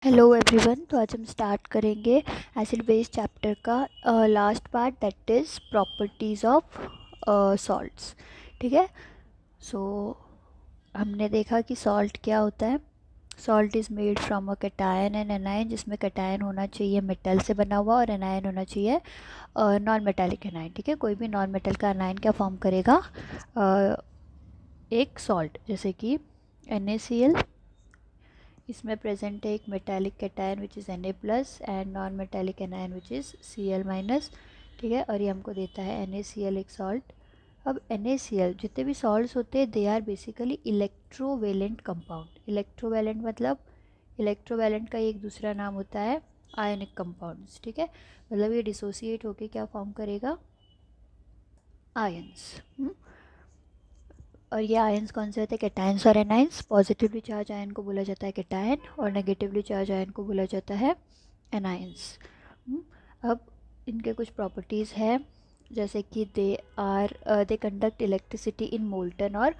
Hello everyone. तो आज हम स्टार्ट करेंगे एसिड बेस चैप्टर का last part, that is properties of salts. ठीक है। सो हमने देखा कि सॉल्ट क्या होता है। Salt is made from a cation and anion, जिसमें कैटायन होना चाहिए मेटल से बना हुआ और एनायन होना चाहिए नॉन मेटालिक एनायन। ठीक है। कोई भी नॉन मेटल का एनायन क्या फॉर्म करेगा, एक सॉल्ट, जैसे कि NaCl। इसमें प्रेजेंट है एक metallic cation which is Na+ and non metallic anion which is Cl-। ठीक है। और ये हमको देता है NaCl, एक सॉल्ट। अब NaCl, जितने भी सॉल्ट्स होते हैं, they are basically electrovalent compound. Electrovalent मतलब इलेक्ट्रोवेलेंट का एक दूसरा नाम होता है आयनिक कंपाउंड्स। ठीक है। मतलब ये डिसोसिएट होके क्या फॉर्म करेगा, आयंस। और ये आयंस कौन से होते हैं, कैटायंस और एनायंस। पॉजिटिवली चार्ज आयन को बोला जाता है कैटायन और नेगेटिवली चार्ज आयन को बोला जाता है एनायंस। अब इनके कुछ प्रॉपर्टीज़ हैं, जैसे कि they conduct electricity in molten और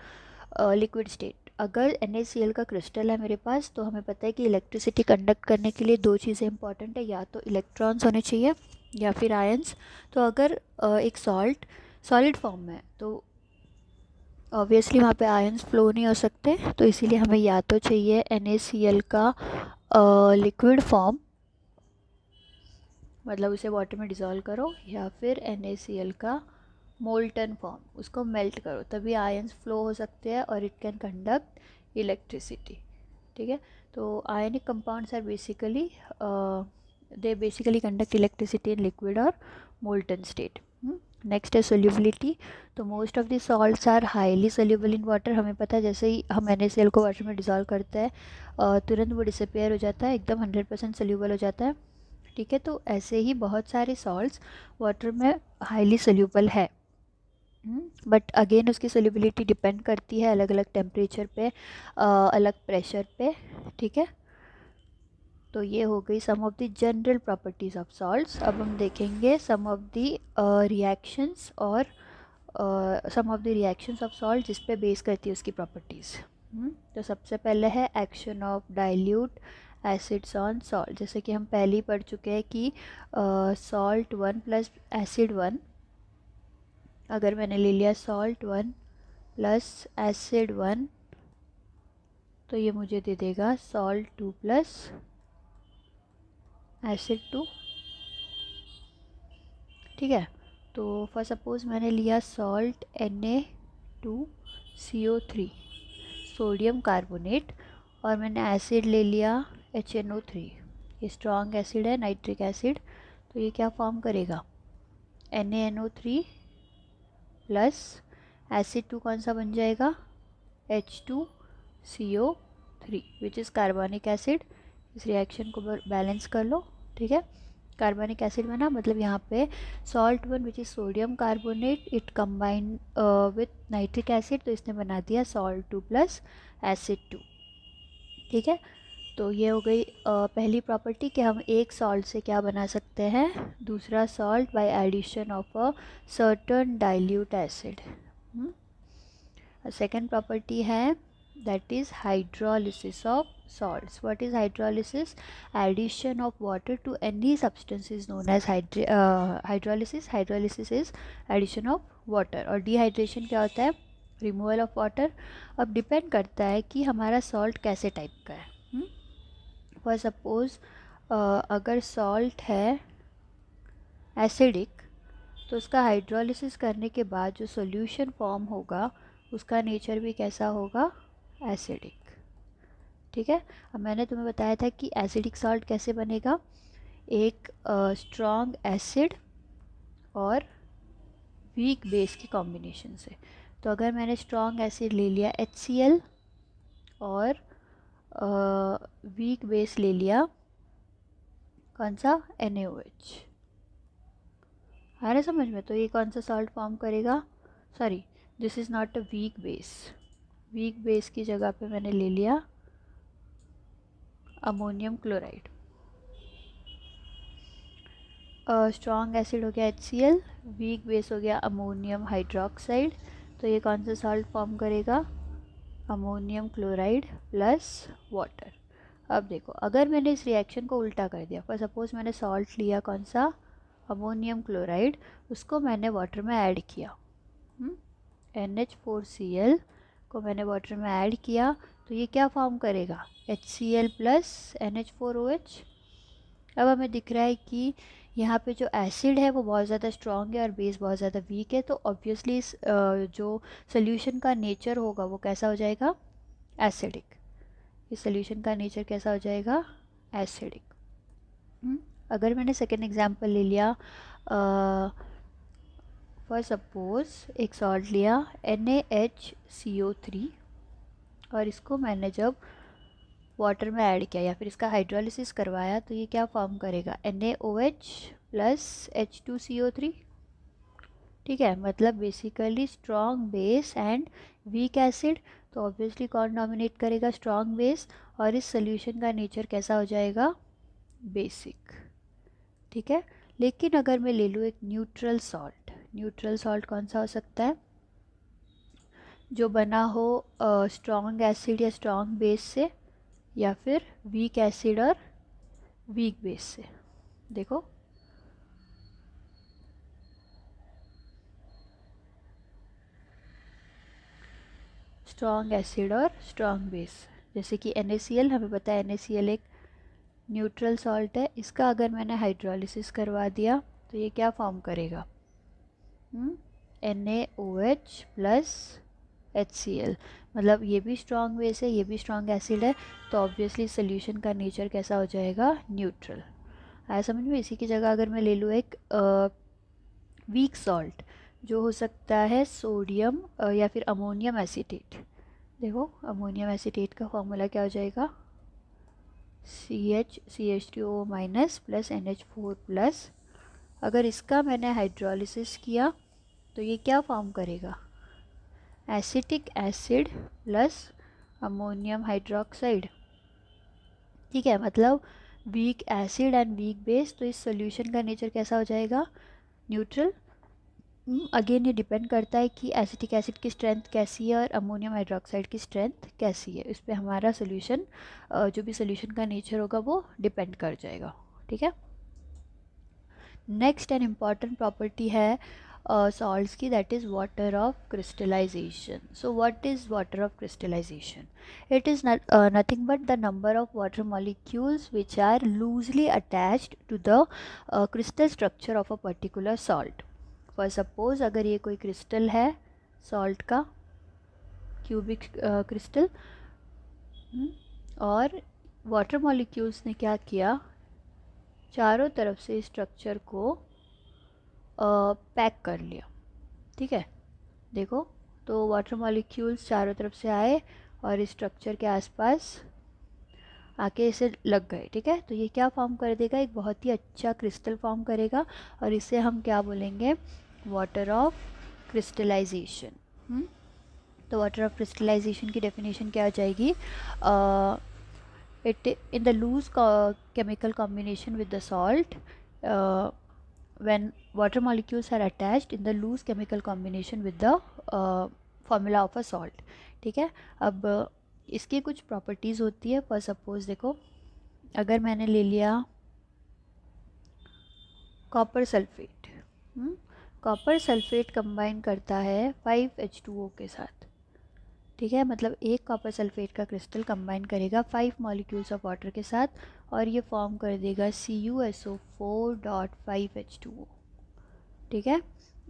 लिक्विड स्टेट। अगर NaCl का क्रिस्टल है मेरे पास, तो हमें पता है कि इलेक्ट्रिसिटी कंडक्ट करने के लिए दो चीज़ें इंपॉर्टेंट है, या तो इलेक्ट्रॉन्स होने चाहिए या फिर आयंस। तो अगर एक सॉल्ट सॉलिड फॉर्म में है, तो ऑब्वियसली वहाँ पे आयंस फ्लो नहीं हो सकते। तो इसीलिए हमें या तो चाहिए NaCl का लिक्विड फॉर्म, मतलब उसे वाटर में डिज़ोल्व करो, या फिर NaCl का मोल्टन फॉर्म, उसको मेल्ट करो, तभी आयंस फ्लो हो सकते हैं और इट कैन कंडक्ट इलेक्ट्रिसिटी। ठीक है। तो ionic compounds are basically they basically conduct electricity in liquid और मोल्टन स्टेट। नेक्स्ट है सोल्यूबिलिटी। तो most of the salts are highly soluble in water. हमें पता है जैसे ही हम NaCl को वाटर में डिज़ोल्व करते हैं, तुरंत वो डिसअपेयर हो जाता है, एकदम 100% सोल्यूबल हो जाता है। ठीक है। तो ऐसे ही बहुत सारे सॉल्ट्स वाटर में हाईली सोल्यूबल है, बट अगेन उसकी सोल्यूबिलिटी डिपेंड करती है अलग अलग टेम्परेचर पे, अलग प्रेशर पे। ठीक है। तो ये हो गई some of the general properties of salts. अब हम देखेंगे सम ऑफ द रिएक्शंस और some of the reactions of salt जिस पे बेस करती है उसकी प्रॉपर्टीज़। तो सबसे पहले है action of dilute acids on salt. जैसे कि हम पहले ही पढ़ चुके हैं कि सॉल्ट 1 प्लस एसिड 1, अगर मैंने ले लिया सॉल्ट 1 प्लस एसिड 1, तो ये मुझे दे देगा सॉल्ट 2 प्लस एसिड 2। ठीक है। तो फॉर सपोज मैंने लिया सॉल्ट Na2CO3, सोडियम कार्बोनेट, और मैंने एसिड ले लिया HNO3। ये स्ट्रॉन्ग एसिड है, नाइट्रिक एसिड। तो ये क्या फॉर्म करेगा, NaNO3 प्लस एसिड 2 कौन सा बन जाएगा, H2CO3 विच इज़ कार्बनिक एसिड। इस रिएक्शन को बैलेंस कर लो। ठीक है। कार्बनिक एसिड बना, मतलब यहाँ पे salt 1 which is sodium carbonate, it combine with nitric acid, तो इसने बना दिया सॉल्ट 2 प्लस एसिड 2। ठीक है। तो ये हो गई पहली प्रॉपर्टी कि हम एक सॉल्ट से क्या बना सकते हैं, दूसरा salt by addition of a certain dilute acid. Second property है that is hydrolysis of salts. What is hydrolysis? Addition of water to any substance is known as hydrolysis. Hydrolysis is addition of water. और dehydration क्या होता है, removal of water. अब depend करता है कि हमारा सॉल्ट कैसे टाइप का है। फॉर सपोज अगर सॉल्ट है एसिडिक, तो उसका हाइड्रोलिसिस करने के बाद जो सॉल्यूशन फॉर्म होगा उसका नेचर भी कैसा होगा, एसिडिक। ठीक है। अब मैंने तुम्हें बताया था कि एसिडिक सॉल्ट कैसे बनेगा, एक स्ट्रॉन्ग एसिड और वीक बेस के कॉम्बिनेशन से। तो अगर मैंने स्ट्रॉन्ग एसिड ले लिया HCl और वीक बेस ले लिया कौन सा, NaOH, आ रहा समझ में। तो ये कौन सा सॉल्ट फॉर्म करेगा, sorry this is not a weak base. Weak base की जगह पे मैंने ले लिया अमोनियम क्लोराइड। स्ट्रॉन्ग एसिड हो गया HCl, वीक बेस हो गया अमोनियम हाइड्रोक्साइड। तो ये कौन सा सॉल्ट फॉर्म करेगा, अमोनियम क्लोराइड प्लस वाटर। अब देखो, अगर मैंने इस रिएक्शन को उल्टा कर दिया, फॉर सपोज मैंने सॉल्ट लिया, कौन सा, अमोनियम क्लोराइड, उसको मैंने वाटर में ऐड किया, NH4Cl को मैंने वाटर में ऐड किया, तो ये क्या फॉर्म करेगा, HCl प्लस NH4OH। अब हमें दिख रहा है कि यहाँ पे जो एसिड है वो बहुत ज़्यादा स्ट्रॉन्ग है और बेस बहुत ज़्यादा वीक है, तो ऑब्वियसली इस जो सोल्यूशन का नेचर होगा वो कैसा हो जाएगा, एसिडिक। इस सोल्यूशन का नेचर कैसा हो जाएगा, एसिडिक। अगर मैंने सेकेंड एग्जांपल ले लिया, फॉर सपोज एक सॉल्ट लिया NaHCO3 और इसको मैंने जब वाटर में ऐड किया या फिर इसका हाइड्रोलिसिस करवाया, तो ये क्या फॉर्म करेगा, NaOH प्लस H2CO3। ठीक है, मतलब basically strong base and weak acid, तो ऑब्वियसली कौन डोमिनेट करेगा, स्ट्रॉन्ग बेस, और इस सोल्यूशन का नेचर कैसा हो जाएगा, बेसिक। ठीक है, लेकिन अगर मैं ले लूँ एक न्यूट्रल सॉल्ट, न्यूट्रल सॉल्ट कौन सा हो सकता है, जो बना हो स्ट्रॉन्ग एसिड या स्ट्रॉन्ग बेस से, या फिर वीक एसिड और वीक बेस से। देखो, स्ट्रॉन्ग एसिड और स्ट्रॉन्ग बेस, जैसे कि NaCl, हमें पता है NaCl एक न्यूट्रल सॉल्ट है, इसका अगर मैंने हाइड्रोलिसिस करवा दिया तो ये क्या फॉर्म करेगा, NaOH प्लस HCl, मतलब ये भी स्ट्रॉन्ग बेस है, ये भी स्ट्रॉन्ग एसिड है, तो ऑब्वियसली सोल्यूशन का नेचर कैसा हो जाएगा, न्यूट्रल। आया समझ में। इसी की जगह अगर मैं ले लूँ एक वीक सॉल्ट, जो हो सकता है सोडियम या फिर अमोनियम एसीटेट। देखो, अमोनियम एसीटेट का फॉर्मूला क्या हो जाएगा, CH2O minus plus NH4 plus. अगर इसका मैंने हाइड्रोलिसिस किया तो ये क्या फॉर्म करेगा, acetic acid plus ammonium hydroxide. ठीक है, मतलब weak acid and weak base, तो इस सोल्यूशन का नेचर कैसा हो जाएगा, न्यूट्रल। अगेन ये डिपेंड करता है कि एसिटिक एसिड की स्ट्रेंथ कैसी है और अमोनियम हाइड्रोक्साइड की स्ट्रेंथ कैसी है, इस पर हमारा सोल्यूशन, जो भी सोल्यूशन का नेचर होगा वो डिपेंड कर जाएगा। ठीक है, नेक्स्ट एंड इम्पॉर्टेंट प्रॉपर्टी है salts की, that is water of crystallization. So what is water of crystallization? It is nothing but the number of water molecules which are loosely attached to the crystal structure of a particular salt. For suppose अगर ये कोई crystal है salt का, cubic crystal, और water molecules ने क्या किया, चारों तरफ से स्ट्रक्चर को पैक कर लिया। ठीक है, देखो, तो वाटर मॉलिक्यूल्स चारों तरफ से आए और इस स्ट्रक्चर के आसपास आके इसे लग गए। ठीक है, तो ये क्या फॉर्म कर देगा, एक बहुत ही अच्छा क्रिस्टल फॉर्म करेगा, और इसे हम क्या बोलेंगे, वाटर ऑफ क्रिस्टलाइजेशन। तो वाटर ऑफ क्रिस्टलाइजेशन की डेफिनेशन क्या हो जाएगी, it in the loose chemical combination with the salt, when water molecules are attached in the loose chemical combination with the formula of a salt. ठीक है, अब इसकी कुछ प्रॉपर्टीज़ होती है। फॉर सपोज देखो, अगर मैंने ले लिया copper sulphate, copper sulphate combine करता है 5H2O के साथ। ठीक है, मतलब एक कॉपर सल्फेट का क्रिस्टल कंबाइन करेगा 5 मॉलिक्यूल्स ऑफ वाटर के साथ, और ये फॉर्म कर देगा CuSO4.5H2O। ठीक है,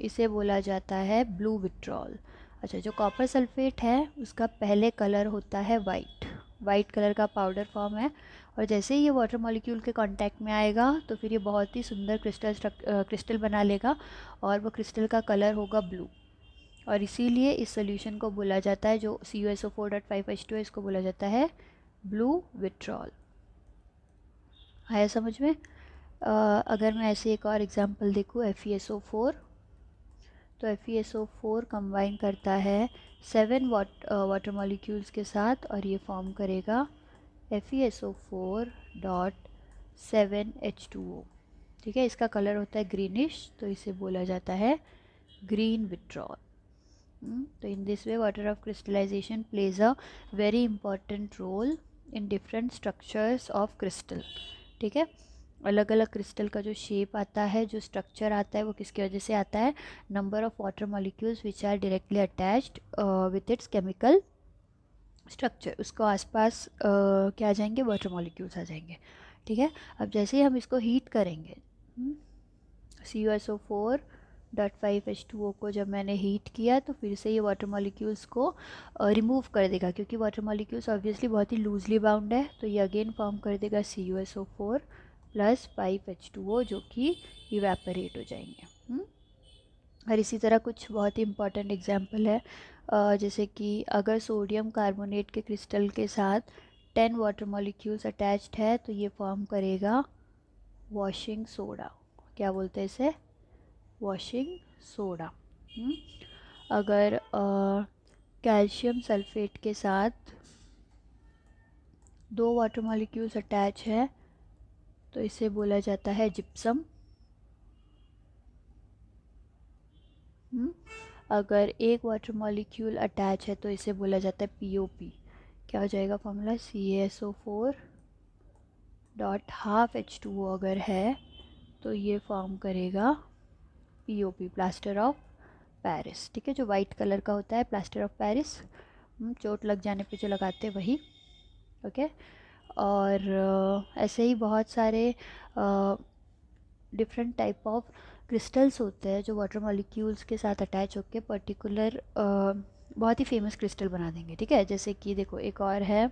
इसे बोला जाता है ब्लू विट्रॉल। अच्छा, जो कॉपर सल्फेट है उसका पहले कलर होता है वाइट, वाइट कलर का पाउडर फॉर्म है, और जैसे ही ये वाटर मॉलिक्यूल के कांटेक्ट में आएगा तो फिर ये बहुत ही सुंदर क्रिस्टल बना लेगा, और वो क्रिस्टल का कलर होगा ब्लू, और इसीलिए इस सोल्यूशन को बोला जाता है, जो CuSO4.5H2 है, इसको बोला जाता है ब्लू विट्रॉल। आया समझ में। अगर मैं ऐसे एक और एग्जांपल देखूँ, FeSO4, तो FeSO4 कंबाइन करता है 7 वाटर मॉलिक्यूल्स के साथ, और ये फॉर्म करेगा FeSO4.7H2O। ठीक है, इसका कलर होता है ग्रीनिश, तो इसे बोला जाता है ग्रीन विट्रॉल। तो in this way water of crystallization plays a very important role in different structures of crystal, ठीक है। अलग अलग क्रिस्टल का जो शेप आता है, जो स्ट्रक्चर आता है, वो किसकी वजह से आता है? Number of water molecules which are directly attached with its chemical structure, उसको आसपास क्या आ जाएंगे? वाटर मॉलिक्यूल्स आ जाएंगे, ठीक है। अब जैसे ही हम इसको हीट करेंगे, CuSO4.5H2O को जब मैंने हीट किया तो फिर से ये वाटर मॉलिक्यूल्स को रिमूव कर देगा, क्योंकि वाटर मॉलिक्यूल्स ऑब्वियसली बहुत ही लूजली बाउंड है, तो ये अगेन फॉर्म कर देगा CuSO4+5H2O, जो कि इवेपोरेट हो जाएंगे। और इसी तरह कुछ बहुत ही इंपॉर्टेंट एग्जांपल है, जैसे कि अगर सोडियम कार्बोनेट के क्रिस्टल के साथ 10 वाटर मॉलिक्यूल्स अटैच्ड है तो ये फॉर्म करेगा वॉशिंग सोडा। क्या बोलते हैं इसे? Washing soda. अगर कैल्शियम सल्फेट के साथ 2 वाटर मॉलिक्यूल्स अटैच है तो इसे बोला जाता है जिप्सम। अगर एक वाटर मॉलिक्यूल अटैच है तो इसे बोला जाता है POP। क्या हो जाएगा फॉर्मूला? CaSO4.12H2O अगर है तो ये फॉर्म करेगा POP, प्लास्टर ऑफ पेरिस, ठीक है। जो वाइट कलर का होता है प्लास्टर ऑफ पेरिस, चोट लग जाने पे जो लगाते हैं वही, ओके। और ऐसे ही बहुत सारे डिफरेंट टाइप ऑफ क्रिस्टल्स होते हैं जो वाटर मॉलिक्यूल्स के साथ अटैच होकर पर्टिकुलर बहुत ही फेमस क्रिस्टल बना देंगे, ठीक है। जैसे कि देखो एक और है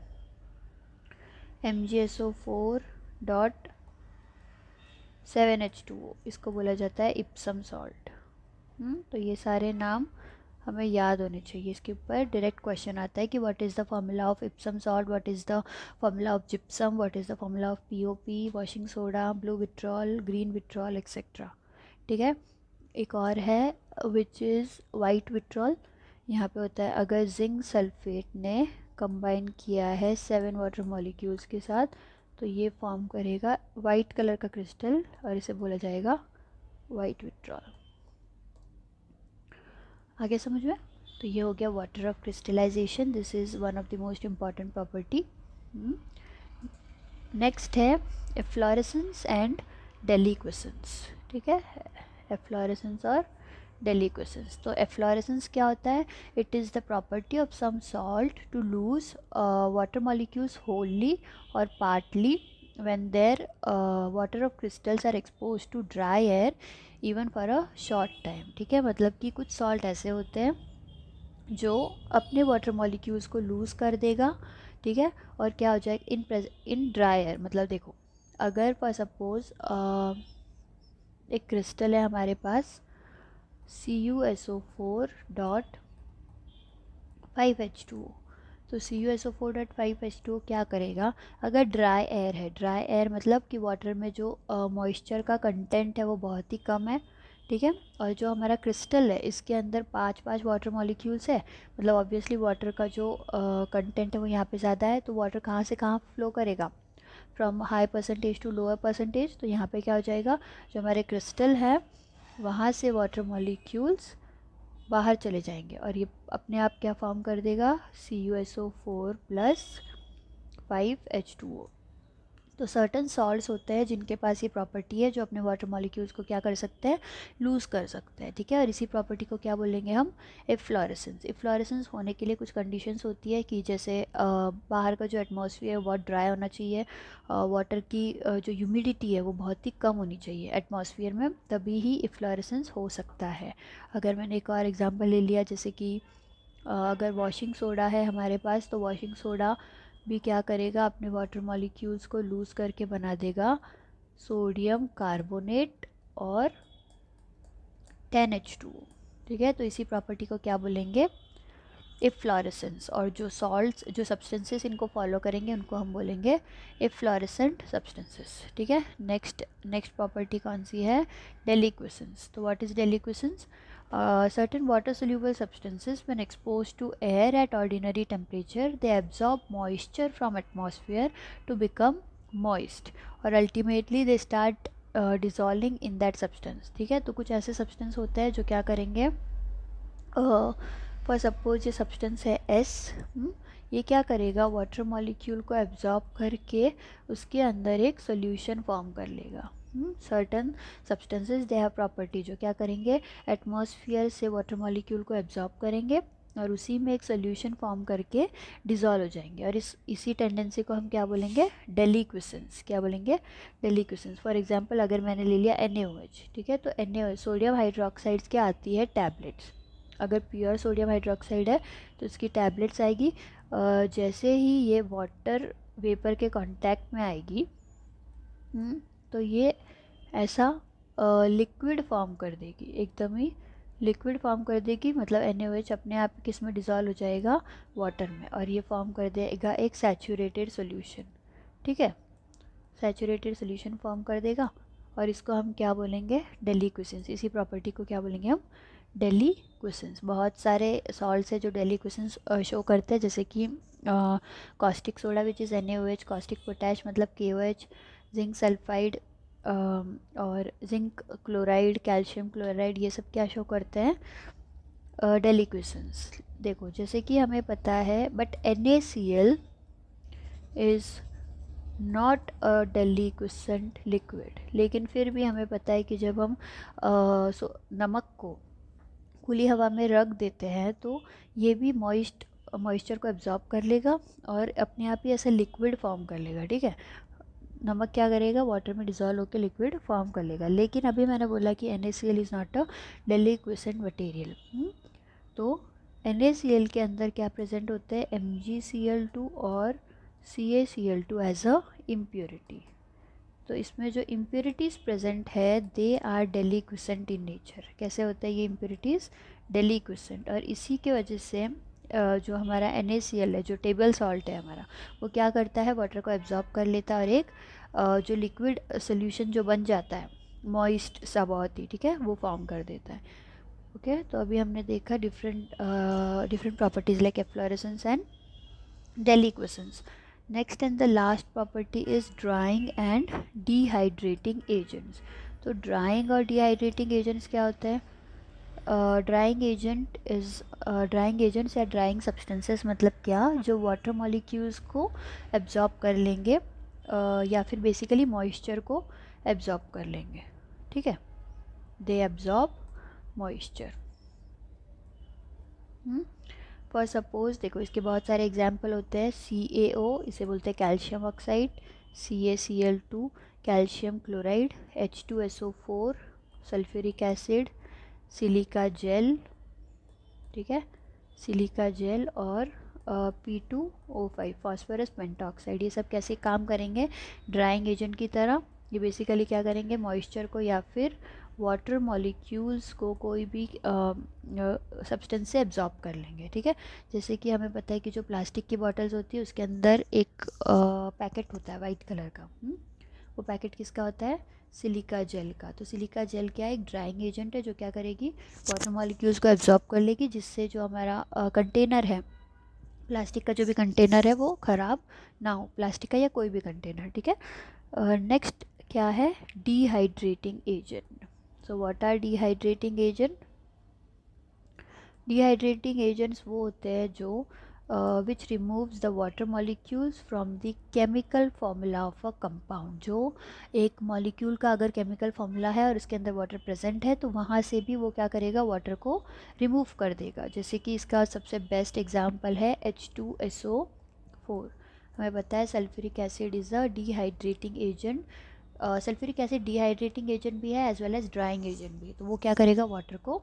MgSO4.7H2O, इसको बोला जाता है इप्सम सॉल्ट। तो ये सारे नाम हमें याद होने चाहिए। इसके ऊपर डायरेक्ट क्वेश्चन आता है कि what is the formula of Epsom salt, what is the formula of gypsum, what is the formula of POP, washing soda, blue vitriol, green vitriol, etcetera, ठीक है। एक और है विच इज़ वाइट विट्रॉल। यहाँ पे होता है अगर जिंक सल्फेट ने कंबाइन किया है 7 वाटर मॉलिक्यूल्स के साथ तो ये फॉर्म करेगा वाइट कलर का क्रिस्टल और इसे बोला जाएगा वाइट विट्रॉल। आगे समझ में? तो ये हो गया water of crystallization, this is one of the most important property. Next है एफ्लोरेसेंस एंड डेलिक्वेसेंस, ठीक है। एफ्लोरेसेंस और डेलिक्वेसेंस। तो एफ्लोरेसेंस क्या होता है? It is the property of some salt to lose water molecules wholly और partly when their water of crystals are exposed to dry air even for a short time, ठीक है। मतलब कि कुछ सॉल्ट ऐसे होते हैं जो अपने वाटर मॉलिक्यूल्स को लूज़ कर देगा, ठीक है, और क्या हो जाएगा इन ड्राई एयर। मतलब देखो अगर फॉर सपोज एक क्रिस्टल है हमारे पास CuSO4.5H2O, तो CuSO4.5H2O क्या करेगा? अगर ड्राई एयर है, ड्राई एयर मतलब कि वाटर में जो मॉइस्चर का कंटेंट है वो बहुत ही कम है, ठीक है, और जो हमारा क्रिस्टल है इसके अंदर 5 वाटर मॉलिक्यूल्स है, मतलब ऑब्वियसली वाटर का जो कंटेंट है वो यहाँ पे ज़्यादा है, तो वाटर कहाँ से कहाँ फ्लो करेगा? From high percentage to lower percentage. तो यहाँ पे क्या हो जाएगा? जो हमारे क्रिस्टल है वहाँ से वाटर मॉलिक्यूल्स बाहर चले जाएंगे और ये अपने आप क्या फॉर्म कर देगा? CuSO4+5H2O। तो सर्टन सॉल्ट्स होते हैं जिनके पास ये प्रॉपर्टी है जो अपने वाटर मॉलिक्यूल्स को क्या कर सकते हैं? लूज़ कर सकते हैं, ठीक है। और इसी प्रॉपर्टी को क्या बोलेंगे हम? एफ्लोरेसेंस। एफ्लोरेसेंस होने के लिए कुछ कंडीशंस होती है कि जैसे बाहर का जो एटमॉस्फेयर है बहुत ड्राई होना चाहिए, वाटर की जो ह्यूमिडिटी है वो बहुत ही कम होनी चाहिए एटमॉस्फेयर में, तभी ही एफ्लोरेसेंस हो सकता है। अगर मैंने एक और एग्जांपल ले लिया, जैसे कि अगर वॉशिंग सोडा है हमारे पास, तो वॉशिंग सोडा भी क्या करेगा? अपने वाटर मॉलिक्यूल्स को लूज़ करके बना देगा सोडियम कार्बोनेट और 10H2O, ठीक है। तो इसी प्रॉपर्टी को क्या बोलेंगे? एफ्लोरेसेंस। और जो सॉल्ट्स, जो सब्सटेंसेस इनको फॉलो करेंगे उनको हम बोलेंगे एफ्लोरेसेंट सब्सटेंसेस, ठीक है। नेक्स्ट प्रॉपर्टी कौन सी है? डेलिक्वेसेंस। तो what is deliquescence? Certain water soluble substances when exposed to air at ordinary temperature they absorb moisture from atmosphere to become moist और ultimately they start dissolving in that substance, ठीक है। तो कुछ ऐसे substance होते हैं जो क्या करेंगे? फॉर सपोज ये सब्सटेंस है S, ये क्या करेगा, वाटर मॉलिक्यूल को एब्जॉर्ब करके उसके अंदर एक सॉल्यूशन फॉर्म कर लेगा। Certain substances they have property, जो क्या करेंगे, एटमॉस्फेयर से वाटर मॉलिक्यूल को एब्जॉर्ब करेंगे और उसी में एक सोल्यूशन फॉर्म करके डिज़ोल्व हो जाएंगे। और इसी टेंडेंसी को हम क्या बोलेंगे, डेलीक्विसेंस। क्या बोलेंगे, डेलीक्विसेंस। फॉर एग्जांपल अगर मैंने ले लिया NaOH, ठीक है, तो NaOH सोडियम हाइड्रोक्साइड्स क्या आती है, टैबलेट्स। अगर प्योर सोडियम हाइड्रोक्साइड है तो इसकी टैबलेट्स आएगी। जैसे ही ये वाटर वेपर के कांटेक्ट में आएगी, तो ये ऐसा लिक्विड फॉर्म कर देगी, एकदम ही लिक्विड फॉर्म कर देगी। मतलब NaOH अपने आप किस में डिज़ोल्व हो जाएगा, वाटर में, और ये फॉर्म कर देगा एक सैचुरेटेड सॉल्यूशन। ठीक है, सैचुरेटेड सॉल्यूशन फॉर्म कर देगा और इसको हम क्या बोलेंगे, डेलीक्विसेंस। इसी प्रॉपर्टी को क्या बोलेंगे हम, डेलीक्विसेंस। बहुत सारे सॉल्ट्स है जो डेलीक्विसेंस शो करते हैं, जैसे कि caustic soda which is NaOH, caustic potash मतलब KOH, जिंक सल्फाइड और जिंक क्लोराइड, कैल्शियम क्लोराइड, ये सब क्या शो करते हैं, डेलीक्विसेंस। देखो जैसे कि हमें पता है, but NaCl is not a deliquescent liquid. लेकिन फिर भी हमें पता है कि जब हम नमक को खुली हवा में रख देते हैं तो ये भी मॉइस्चर को एब्जॉर्ब कर लेगा और अपने आप ही ऐसा लिक्विड फॉर्म कर लेगा। ठीक है, नमक क्या करेगा, वाटर में डिज़ोल्व होकर लिक्विड फॉर्म कर लेगा। लेकिन अभी मैंने बोला कि NaCl is not a deliquescent material. तो NaCl के अंदर क्या प्रेजेंट होते हैं, MgCl2 और CaCl2 एज अ इम्प्योरिटी। तो इसमें जो इम्प्योरिटीज़ प्रेजेंट है दे आर डेलीक्विसेंट इन नेचर। कैसे होता है ये इम्प्योरिटीज़, डेलीक्विसेंट। और इसी के वजह से जो हमारा NaCl है, जो टेबल सॉल्ट है हमारा, वो क्या करता है, वाटर को एब्जॉर्ब कर लेता है और एक जो लिक्विड सोल्यूशन जो बन जाता है, मॉइस्ट सा बहुत ही, ठीक है, वो फॉर्म कर देता है। ओके, तो अभी हमने देखा different properties like efflorescence and deliquescence. Next and the last property is drying and dehydrating agents. तो ड्राइंग और डिहाइड्रेटिंग एजेंट्स क्या होते हैं, ड्राइंग एजेंट्स या ड्राइंग सब्सटेंसेस मतलब क्या, जो वाटर मॉलिक्यूल्स को एब्जॉर्ब कर लेंगे या फिर बेसिकली मॉइस्चर को एब्जॉर्ब कर लेंगे। ठीक है, they absorb moisture. For suppose देखो, इसके बहुत सारे एग्जाम्पल होते हैं। CaO, इसे बोलते हैं calcium oxide, CaCl2 calcium chloride, H2SO4 sulphuric acid, silica gel, ठीक है, सिलिका जेल, और P2O5 फॉस्फोरस पेंटॉक्साइड। ये सब कैसे काम करेंगे, ड्राइंग एजेंट की तरह। ये बेसिकली क्या करेंगे, मॉइस्चर को या फिर वाटर मॉलिक्यूल्स को कोई भी सब्सटेंस से एब्जॉर्ब कर लेंगे। ठीक है, जैसे कि हमें पता है कि जो प्लास्टिक की बॉटल्स होती है उसके अंदर एक पैकेट होता है वाइट कलर का। वो पैकेट किसका होता है, सिलिका जेल का। तो सिलिका जेल क्या है, एक ड्राइंग एजेंट है जो क्या करेगी, वाटर मॉलिक्यूल्स को एब्जॉर्ब कर लेगी, जिससे जो हमारा कंटेनर है, प्लास्टिक का जो भी कंटेनर है वो ख़राब ना हो, प्लास्टिक का या कोई भी कंटेनर। ठीक है, नेक्स्ट क्या है, dehydrating agent. So what are dehydrating agent, dehydrating agents वो होते हैं जो which removes the water molecules from the chemical formula of a compound. जो एक मॉलिक्यूल का अगर केमिकल फार्मूला है और उसके अंदर वाटर प्रेजेंट है तो वहाँ से भी वो क्या करेगा, वाटर को रिमूव कर देगा। जैसे कि इसका सबसे बेस्ट एग्जांपल है H2SO4। हमें पता है sulphuric acid is a dehydrating agent. Sulphuric acid dehydrating agent भी है as well as drying agent भी। तो वो क्या करेगा, वाटर को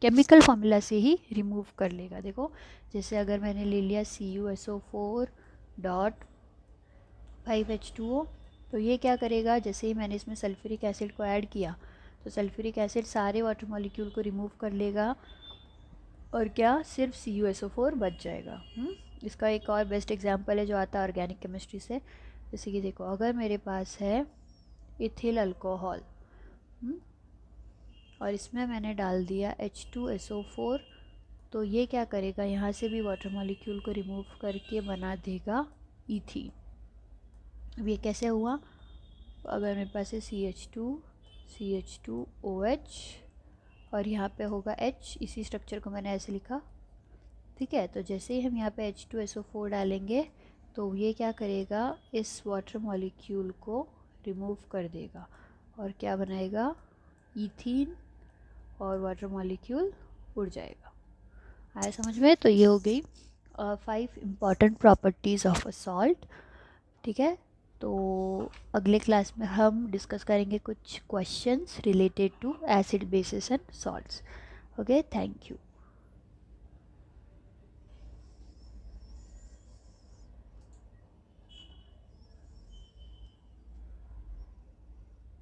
केमिकल फार्मूला से ही रिमूव कर लेगा। देखो जैसे अगर मैंने ले लिया CuSO4.5H2O, तो ये क्या करेगा, जैसे ही मैंने इसमें सल्फ्यूरिक एसिड को ऐड किया तो सल्फ्यूरिक एसिड सारे वाटर मॉलिक्यूल को रिमूव कर लेगा और क्या, सिर्फ CuSO4 बच जाएगा। इसका एक और बेस्ट एग्जांपल है जो आता है ऑर्गेनिक केमिस्ट्री से। जैसे कि देखो, अगर मेरे पास है इथिल अल्कोहल और इसमें मैंने डाल दिया H2SO4, तो ये क्या करेगा, यहाँ से भी वाटर मॉलिक्यूल को रिमूव करके बना देगा ईथीन। अब ये कैसे हुआ, अगर मेरे पास है CH2OH और यहाँ पे होगा H, इसी स्ट्रक्चर को मैंने ऐसे लिखा, ठीक है। तो जैसे ही हम यहाँ पे H2SO4 डालेंगे तो ये क्या करेगा, इस वाटर मॉलिक्यूल को रिमूव कर देगा और क्या बनाएगा, ईथीन, और वाटर मॉलिक्यूल उड़ जाएगा। आया समझ में? तो ये हो गई 5 important properties of a salt. ठीक है। तो अगले क्लास में हम डिस्कस करेंगे कुछ questions related to acid bases and salts. Okay, thank you.